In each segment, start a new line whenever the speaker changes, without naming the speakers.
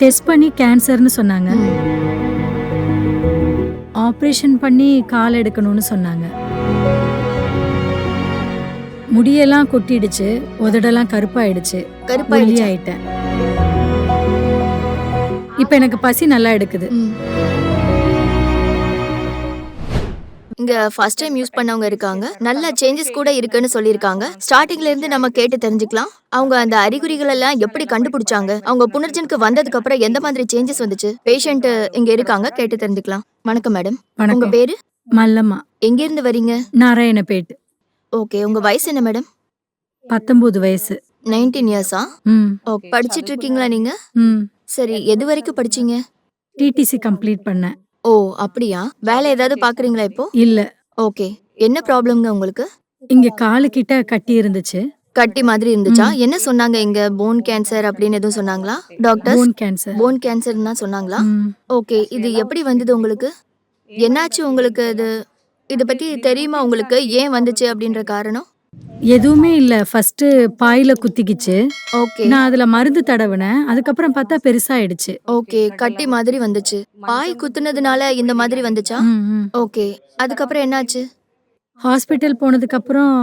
Test பண்ணி கேன்சர்னு சொன்னாங்க. Operation பண்ணி கால் எடுக்கணும்னு சொன்னாங்க. முடியெல்லாம் கொட்டிடுச்சு, உதடெல்லாம் கருப்பாயிடுச்சு, ஒல்லி ஆயிட்டேன். இப்ப எனக்கு பசி நல்லா எடுக்குது.
இங்க ஃபர்ஸ்ட் டைம் யூஸ் பண்ணவங்க இருக்காங்க, நல்ல சேஞ்சஸ் கூட இருக்குன்னு சொல்லியிருக்காங்க. ஸ்டார்டிங்ல இருந்து நம்ம கேட்டு தெரிஞ்சுக்கலாம். அவங்க அந்த அறிகுறிகள் எல்லாம் எப்படி கண்டுபிடிச்சாங்க, அவங்க புனர்ஜனுக்கு வந்ததுக்கு அப்புறம் எந்த மாதிரி சேஞ்சஸ் வந்துச்சு. பேஷண்ட் இங்க இருக்காங்க, கேட்டு தெரிஞ்சுக்கலாம். வணக்கம் மேடம். உங்க
வணக்கம்.
பேரு?
மல்லம்மா.
எங்க இருந்து வரீங்க?
நாராயணபேட்.
ஓகே, உங்க வயசு என்ன மேடம்?
19 வயசு.
19 இயர்ஸா?
ம்.
ஓ, படிச்சிட்டு இருக்கீங்களா நீங்க?
ம்.
சரி, எது வரைக்கும் படிச்சீங்க?
டிடிசி கம்ப்ளீட் பண்ணேன்.
ஓ, அப்படியா? வேலை ஏதாவது பாக்குறீங்களா இப்போ?
இல்ல.
ஓகே, என்ன ப்ராப்ளம்ங்க உங்களுக்கு?
இங்க காலு கிட்ட கட்டி இருந்துச்சு.
கட்டி மாதிரி இருந்துச்சா? என்ன சொன்னாங்க இங்க? போன் கேன்சர் அப்படின்னு எதுவும் சொன்னாங்களா doctors?
Bone cancer.
Bone cancer தான் சொன்னாங்களா?
ம்.
ஓகே, இது எப்படி வந்தது உங்களுக்கு? என்னாச்சு உங்களுக்கு? இத பத்தி தெரியுமா உங்களுக்கு? ஏன் வந்துச்சு அப்படின்ற காரணம்?
எதுவுமே இல்ல. ஃபர்ஸ்ட் பாயில குத்திக்கிச்சு.
ஓகே.
நான் அதுல மருந்து தடவுனேன். அதுக்கப்புறம் பார்த்தா பெருசாயிடுச்சு.
ஓகே, கட்டி மாதிரி வந்துச்சு. பாய் குத்துனதுனால இந்த மாதிரி வந்துச்சா?
ம், ம்.
ஓகே, அதுக்கப்புறம் என்னாச்சு?
ஹாஸ்பிட்டல் போனதுக்கு அப்புறம்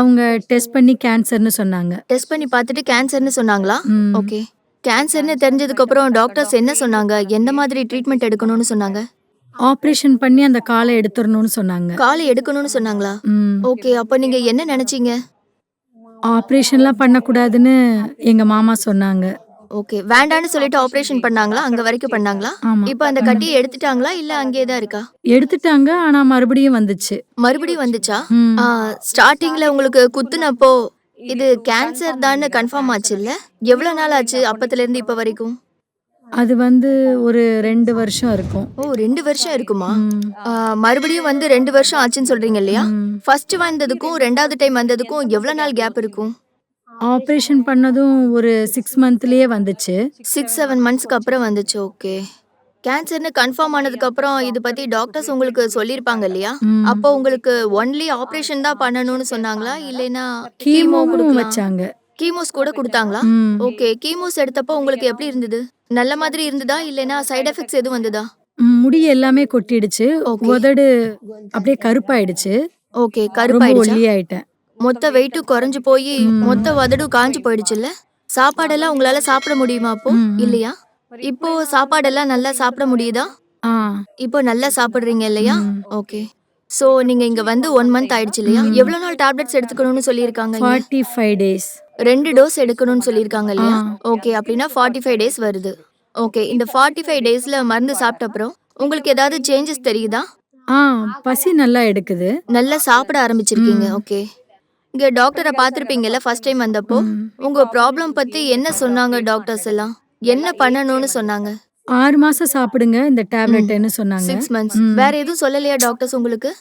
அவங்க டெஸ்ட் பண்ணி கேன்சர்னு சொன்னாங்க.
டெஸ்ட் பண்ணி பார்த்துட்டு கேன்சர்னு சொன்னாங்களா?
ம்.
ஓகே, கேன்சர்னு தெரிஞ்சதுக்கு அப்புறம் டாக்டர்ஸ் என்ன சொன்னாங்க? எந்த மாதிரி ட்ரீட்மெண்ட் எடுக்கணும்னு சொன்னாங்க?
ஆப்ரேஷன் பண்ணி அந்த காலை எடுத்துறணும்னு சொன்னாங்க.
காலை எடுக்கணும்னு சொன்னாங்களா?
ம்.
ஓகே, அப்ப நீங்க என்ன நினைச்சீங்க?
ஆப்ரேஷன்லாம் பண்ணக்கூடாதுன்னு எங்க மாமா சொன்னாங்க.
ஓகே, வேண்டான்னு சொல்லிட்டு ஆபரேஷன் பண்ணாங்களா? அங்க வரைக்கும் பண்ணாங்களா?
ஆமா.
இப்போ அந்த கட்டியை எடுத்துட்டாங்களா இல்ல அங்கேயே தான் இருக்கா?
எடுத்துட்டாங்க. ஆனா மறுபடியும் வந்துச்சு.
மறுபடியும் வந்துச்சா?
ம்.
ஸ்டார்டிங்ல உங்களுக்கு குத்துனப்போ இது கேன்சர் தான்னு கன்ஃபார்ம் ஆச்சுல்ல? எவ்வளவு நாள் ஆச்சு அப்பத்துல இருந்து இப்ப வரைக்கும்?
அது ஒரு 2 வருஷம் இருக்கும்.
ஓ, 2 வருஷம் இருக்குமா?
ம்.
மறுபடியும் 2 வருஷம் ஆச்சுன்னு சொல்றீங்க இல்லையா?
ம்.
ஃபர்ஸ்ட் வந்ததுக்கும் 2வது டைம் வந்ததுக்கும் எவ்வளவு நாள் கேப் இருக்கும்?
ஆப்ரேஷன் பண்ணதும் ஒரு 6 மந்த்லயே வந்துச்சு.
6-7 மந்த்ஸ்க்கு அப்புறம் வந்துச்சு. ஓகே, கேன்சர்னு கன்ஃபார்ம் ஆனதுக்கு அப்புறம் இது பத்தி டாக்டர்ஸ் உங்களுக்கு சொல்லியிருப்பாங்க இல்லையா?
ம்.
அப்போ உங்களுக்கு ஒன்லி ஆபரேஷன் தான் பண்ணணும்னு சொன்னாங்களா இல்லைன்னா கீமோ
கீமோவும்
கொடுக்கலாம்?
வச்சாங்க.
கீமோஸ் கூட கொடுத்தாங்களா?
ம்.
ஓகே, கீமோஸ் எடுத்தப்போ உங்களுக்கு எப்படி இருந்தது? நல்ல மாதிரி இருந்ததா இல்லைன்னா சைடு எஃபெக்ட்ஸ் எதுவும் வந்ததா?
முடி எல்லாமே கொட்டிடுச்சு.
ஓகே.
உதடு அப்படியே கருப்பாயிடுச்சு.
ஓகே,
ரொம்ப
கருப்பாயிடுச்சா?
ஒல்லி ஆயிட்டேன்.
மொத்த வெயிட்டும் குறைஞ்சு போய் மொத்த வதடும் காஞ்சு போயிடுச்சுல்ல? சாப்பாடெல்லாம் உங்களால சாப்பிட முடியுமா அப்போ?
ம், ம்.
இல்லையா? இப்போ சாப்பாடெல்லாம் நல்லா சாப்பிட முடியுதா?
ஆ.
இப்போ நல்லா சாப்பிடுறீங்க இல்லையா?
ம்.
ஓகே, சோ நீங்க இங்க 1 மந்த் ஆயிடுச்சு இல்லையா? எவ்வளவு நாள் டேப்லெட்ஸ் எடுத்துக்கணும்னு சொல்லியிருக்காங்க?
45 டேஸ்.
2 டோஸ் எடுக்கணும்னு சொல்லியிருக்காங்க இல்லையா?
ஆ.
ஓகே, அப்படின்னா 45 டேஸ் வருது. ஓகே, இந்த 45 டேஸ்ல மருந்து சாப்பிட்ட அப்புறம் உங்களுக்கு ஏதாவது சேஞ்சஸ் தெரியுதா?
ஆ, பசி நல்லா எடுக்குது.
நல்லா சாப்பிட ஆரம்பிச்சிருக்கீங்க. ஓகே, இங்க டாக்டரை பார்த்திருப்பீங்கல்ல ஃபர்ஸ்ட் டைம் வந்தப்போ? உங்க ப்ராப்ளம் பத்தி என்ன சொன்னாங்க டாக்டர்ஸ் எல்லாம்? என்ன பண்ணணும்னு சொன்னாங்க?
6 மாசம் சாப்பிடுங்க இந்த டேப்லெட்னு சொன்னாங்க.
6 மந்த்ஸ். வேற எதுவும் சொல்லலையா டாக்டர்ஸ் உங்களுக்கு?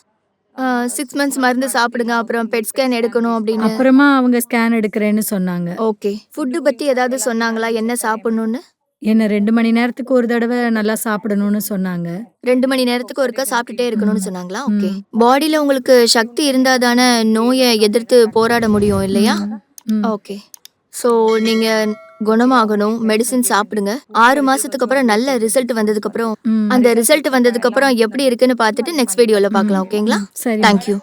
6 மந்த்ஸ் மருந்து சாப்பிடுங்க, அப்புறம் பெட் ஸ்கேன் எடுக்கணும் அப்படின்னு.
அப்புறமா அவங்க ஸ்கேன் எடுக்கிறேன்னு சொன்னாங்க.
ஓகே, ஃபுட் பத்தி ஏதாவது சொன்னாங்களா? என்ன சாப்பிடணும்னு?
என்ன 2 மணி நேரத்துக்கு ஒரு தடவை நல்லா சாப்பிடணும்னு சொன்னாங்க.
2 மணி நேரத்துக்கு ஒருக்கா சாப்பிட்டுட்டே இருக்கணும்னு சொன்னாங்களா? ஓகே, பாடியில உங்களுக்கு சக்தி இருந்தா தானே நோயை எதிர்த்து போராட முடியும் இல்லையா?
ம்.
ஓகே, ஸோ நீங்க குணமாகணும், மெடிசின் சாப்பிடுங்க. 6 மாசத்துக்கு அப்புறம் நல்ல ரிசல்ட் வந்ததுக்கு அப்புறம்
ம்.
அந்த ரிசல்ட் வந்ததுக்கு அப்புறம் எப்படி இருக்குன்னு பார்த்துட்டு நெக்ஸ்ட் வீடியோல பார்க்கலாம். ஓகேங்களா?
சரி.
தேங்க்யூ.